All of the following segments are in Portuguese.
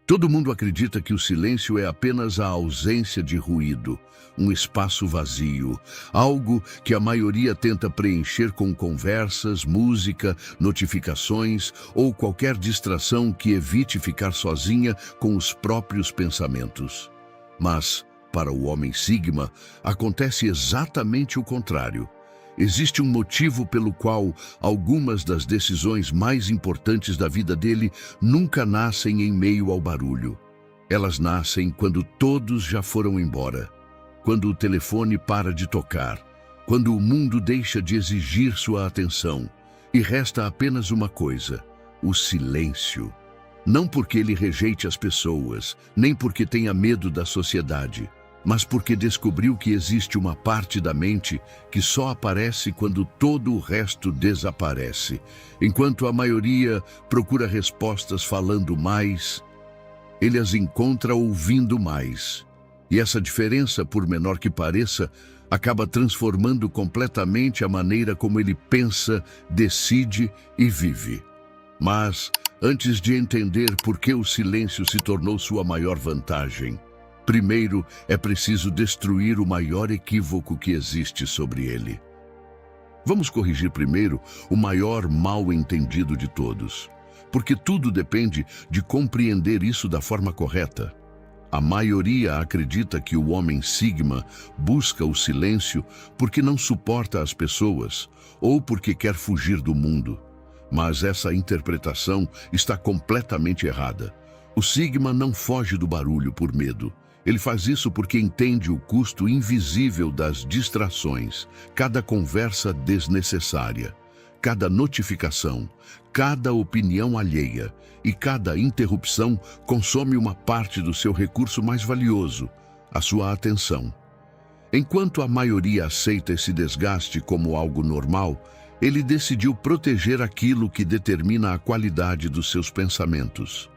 Todo mundo acredita que o silêncio é apenas a ausência de ruído, um espaço vazio, algo que a maioria tenta preencher com conversas, música, notificações ou qualquer distração que evite ficar sozinha com os próprios pensamentos. Mas, para o homem Sigma, acontece exatamente o contrário. Existe um motivo pelo qual algumas das decisões mais importantes da vida dele nunca nascem em meio ao barulho. Elas nascem quando todos já foram embora, quando o telefone para de tocar, quando o mundo deixa de exigir sua atenção e resta apenas uma coisa: o silêncio. Não porque ele rejeite as pessoas, nem porque tenha medo da sociedade, mas porque descobriu que existe uma parte da mente que só aparece quando todo o resto desaparece. Enquanto a maioria procura respostas falando mais, ele as encontra ouvindo mais. E essa diferença, por menor que pareça, acaba transformando completamente a maneira como ele pensa, decide e vive. Mas, antes de entender por que o silêncio se tornou sua maior vantagem, primeiro, é preciso destruir o maior equívoco que existe sobre ele. Vamos corrigir primeiro o maior mal-entendido de todos, porque tudo depende de compreender isso da forma correta. A maioria acredita que o homem Sigma busca o silêncio porque não suporta as pessoas ou porque quer fugir do mundo. Mas essa interpretação está completamente errada. O Sigma não foge do barulho por medo. Ele faz isso porque entende o custo invisível das distrações, cada conversa desnecessária, cada notificação, cada opinião alheia e cada interrupção consome uma parte do seu recurso mais valioso, a sua atenção. Enquanto a maioria aceita esse desgaste como algo normal, ele decidiu proteger aquilo que determina a qualidade dos seus pensamentos.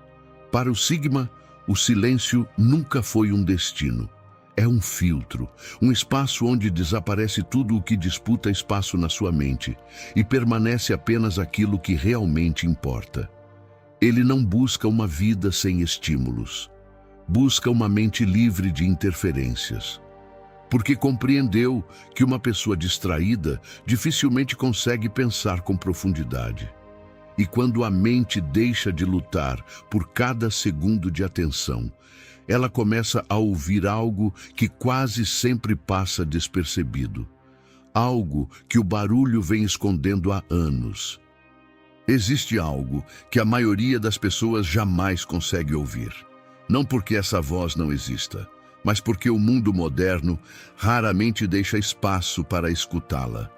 Para o Sigma, o silêncio nunca foi um destino. É um filtro, um espaço onde desaparece tudo o que disputa espaço na sua mente e permanece apenas aquilo que realmente importa. Ele não busca uma vida sem estímulos. Busca uma mente livre de interferências. Porque compreendeu que uma pessoa distraída dificilmente consegue pensar com profundidade. E quando a mente deixa de lutar por cada segundo de atenção, ela começa a ouvir algo que quase sempre passa despercebido. Algo que o barulho vem escondendo há anos. Existe algo que a maioria das pessoas jamais consegue ouvir. Não porque essa voz não exista, mas porque o mundo moderno raramente deixa espaço para escutá-la.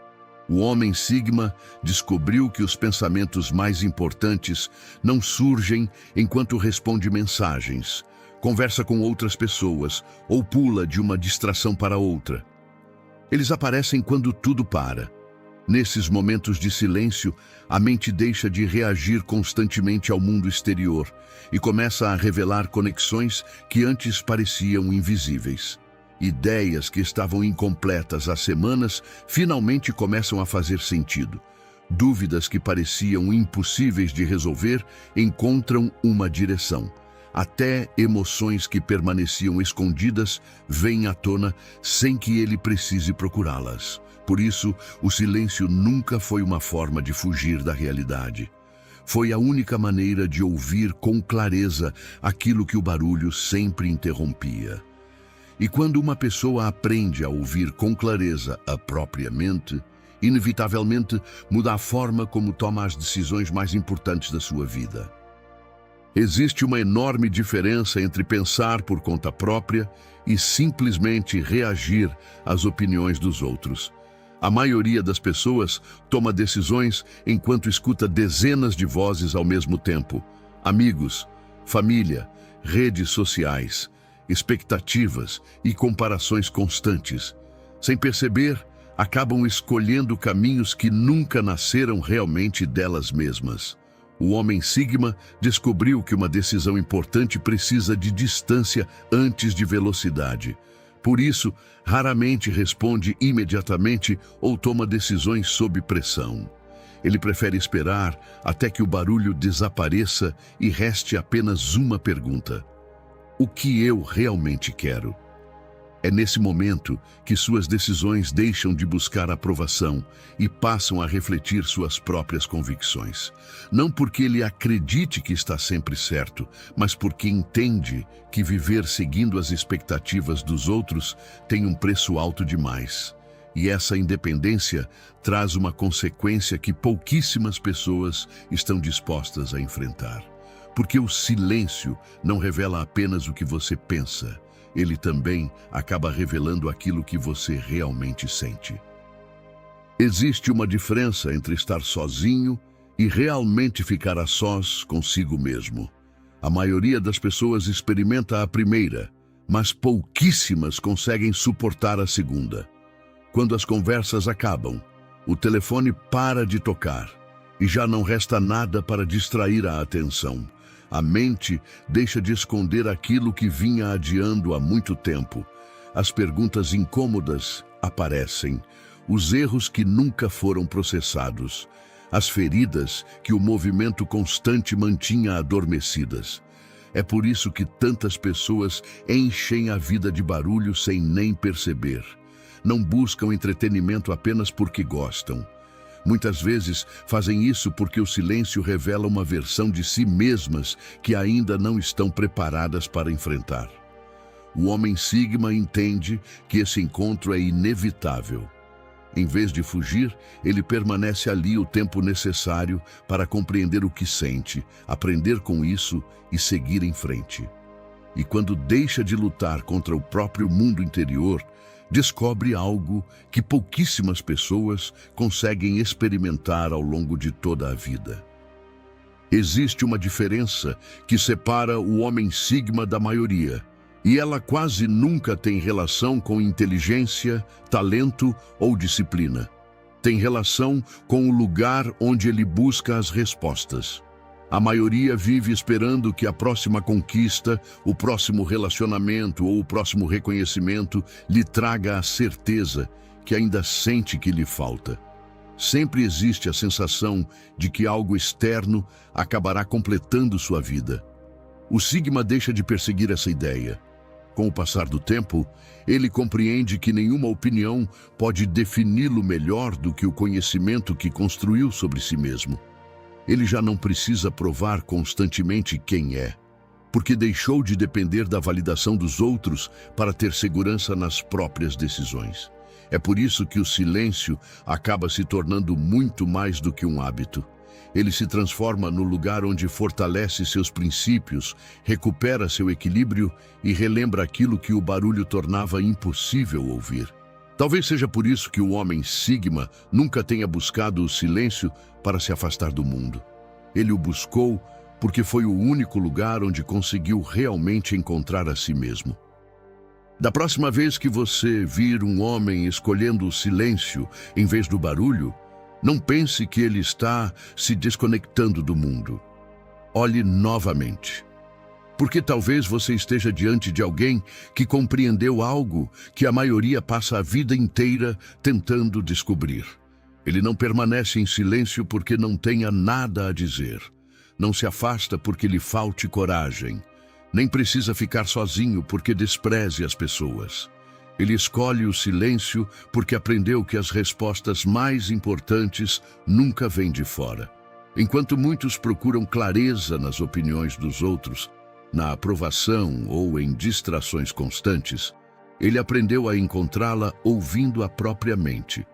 O homem Sigma descobriu que os pensamentos mais importantes não surgem enquanto responde mensagens, conversa com outras pessoas ou pula de uma distração para outra. Eles aparecem quando tudo para. Nesses momentos de silêncio, a mente deixa de reagir constantemente ao mundo exterior e começa a revelar conexões que antes pareciam invisíveis. Ideias que estavam incompletas há semanas finalmente começam a fazer sentido. Dúvidas que pareciam impossíveis de resolver encontram uma direção. Até emoções que permaneciam escondidas vêm à tona sem que ele precise procurá-las. Por isso, o silêncio nunca foi uma forma de fugir da realidade. Foi a única maneira de ouvir com clareza aquilo que o barulho sempre interrompia. E quando uma pessoa aprende a ouvir com clareza a própria mente, inevitavelmente muda a forma como toma as decisões mais importantes da sua vida. Existe uma enorme diferença entre pensar por conta própria e simplesmente reagir às opiniões dos outros. A maioria das pessoas toma decisões enquanto escuta dezenas de vozes ao mesmo tempo. Amigos, família, redes sociais, expectativas e comparações constantes. Sem perceber, acabam escolhendo caminhos que nunca nasceram realmente delas mesmas. O homem Sigma descobriu que uma decisão importante precisa de distância antes de velocidade. Por isso, raramente responde imediatamente ou toma decisões sob pressão. Ele prefere esperar até que o barulho desapareça e reste apenas uma pergunta: o que eu realmente quero? É nesse momento que suas decisões deixam de buscar aprovação e passam a refletir suas próprias convicções. Não porque ele acredite que está sempre certo, mas porque entende que viver seguindo as expectativas dos outros tem um preço alto demais. E essa independência traz uma consequência que pouquíssimas pessoas estão dispostas a enfrentar. Porque o silêncio não revela apenas o que você pensa, ele também acaba revelando aquilo que você realmente sente. Existe uma diferença entre estar sozinho e realmente ficar a sós consigo mesmo. A maioria das pessoas experimenta a primeira, mas pouquíssimas conseguem suportar a segunda. Quando as conversas acabam, o telefone para de tocar e já não resta nada para distrair a atenção. A mente deixa de esconder aquilo que vinha adiando há muito tempo. As perguntas incômodas aparecem, os erros que nunca foram processados, as feridas que o movimento constante mantinha adormecidas. É por isso que tantas pessoas enchem a vida de barulho sem nem perceber. Não buscam entretenimento apenas porque gostam. Muitas vezes fazem isso porque o silêncio revela uma versão de si mesmas que ainda não estão preparadas para enfrentar. O homem Sigma entende que esse encontro é inevitável. Em vez de fugir, ele permanece ali o tempo necessário para compreender o que sente, aprender com isso e seguir em frente. E quando deixa de lutar contra o próprio mundo interior, descobre algo que pouquíssimas pessoas conseguem experimentar ao longo de toda a vida. Existe uma diferença que separa o homem Sigma da maioria, e ela quase nunca tem relação com inteligência, talento ou disciplina. Tem relação com o lugar onde ele busca as respostas. A maioria vive esperando que a próxima conquista, o próximo relacionamento ou o próximo reconhecimento lhe traga a certeza que ainda sente que lhe falta. Sempre existe a sensação de que algo externo acabará completando sua vida. O Sigma deixa de perseguir essa ideia. Com o passar do tempo, ele compreende que nenhuma opinião pode defini-lo melhor do que o conhecimento que construiu sobre si mesmo. Ele já não precisa provar constantemente quem é, porque deixou de depender da validação dos outros para ter segurança nas próprias decisões. É por isso que o silêncio acaba se tornando muito mais do que um hábito. Ele se transforma no lugar onde fortalece seus princípios, recupera seu equilíbrio e relembra aquilo que o barulho tornava impossível ouvir. Talvez seja por isso que o homem Sigma nunca tenha buscado o silêncio para se afastar do mundo. Ele o buscou porque foi o único lugar onde conseguiu realmente encontrar a si mesmo. Da próxima vez que você vir um homem escolhendo o silêncio em vez do barulho, não pense que ele está se desconectando do mundo. Olhe novamente. Porque talvez você esteja diante de alguém que compreendeu algo que a maioria passa a vida inteira tentando descobrir. Ele não permanece em silêncio porque não tenha nada a dizer. Não se afasta porque lhe falte coragem. Nem precisa ficar sozinho porque despreze as pessoas. Ele escolhe o silêncio porque aprendeu que as respostas mais importantes nunca vêm de fora. Enquanto muitos procuram clareza nas opiniões dos outros, na aprovação ou em distrações constantes, ele aprendeu a encontrá-la ouvindo a própria mente.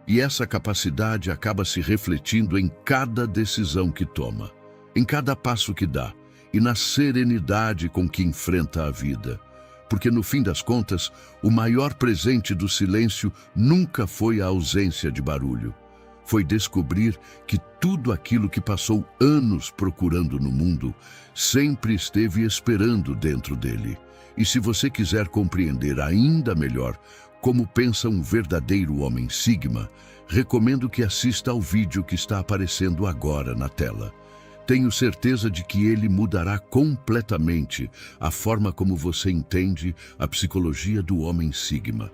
E essa capacidade acaba se refletindo em cada decisão que toma, em cada passo que dá e na serenidade com que enfrenta a vida. Porque no fim das contas, o maior presente do silêncio nunca foi a ausência de barulho. Foi descobrir que tudo aquilo que passou anos procurando no mundo sempre esteve esperando dentro dele. E se você quiser compreender ainda melhor como pensa um verdadeiro homem Sigma, recomendo que assista ao vídeo que está aparecendo agora na tela. Tenho certeza de que ele mudará completamente a forma como você entende a psicologia do homem Sigma.